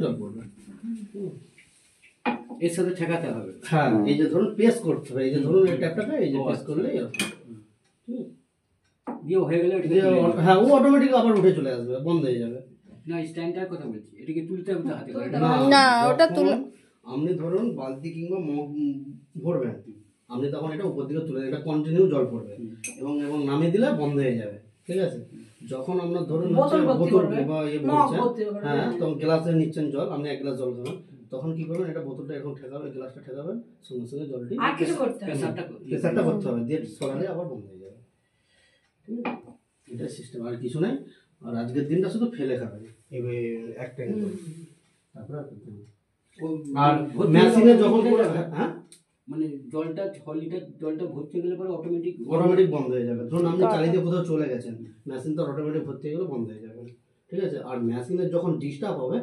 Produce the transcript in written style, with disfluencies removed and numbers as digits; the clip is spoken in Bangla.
জল পড়বে। এর সাথে ঠেকাতে হবে। হ্যাঁ, এই যে ধরুন প্রেস করতে হবে, এই যে ধরুন এই ট্যাপটাকে এই যে প্রেস করলে এরকম দিয়ে হয়ে গেলে হ্যাঁ, ও অটোমেটিক আবার উঠে চলে আসবে, বন্ধ হয়ে যাবে। না, স্ট্যান্ডটার কথা বলছি, এটাকে তুলতে হবে হাতে করে। না, ওটা তুলে আপনি ধরুন বালতি কিংবা মগ ভরবেন, আপনি তখন এটা উপর দিকে তুলে, এটা কন্টিনিউ জল পড়বে এবং এবং নামিয়ে দিলে বন্ধ হয়ে যাবে। ঠিক আছে, যখন আপনার ধরুন বোতল বা ইয়ে বলছেন, হ্যাঁ, তখন গ্লাসে নিচ্ছেন জল, আপনি 1 গ্লাস জল খাবেন, তখন কি করবেন, এটা বোতলটা এখন ঠেকাবেন, গ্লাসটা ঠেকাবেন, সঙ্গে সঙ্গে জলটি প্রেসারটা করতে হবে, দিয়ে সরালে আবার বন্ধ হয়ে যাবে। ঠিক আছে, এটা সিস্টেম, আর কিছু নাই। আর আজকের দিনটা শুধু ফেলে খাবেন এবার একটা, তারপরে আর মেশিনে যখন হ্যাঁ মানে জলটা 6 লিটার জলটা ভরতে গেলে পরে অটোমেটিক বন্ধ হয়ে যাবে। ধরুন আপনি চালিয়ে দিয়ে কোথাও চলে গেছেন, মেশিন তো অটোমেটিক ভর্তি হয়ে গেলে বন্ধ হয়ে যাবে। ঠিক আছে, আর মেশিনের যখন ডিস্টার্ব হবে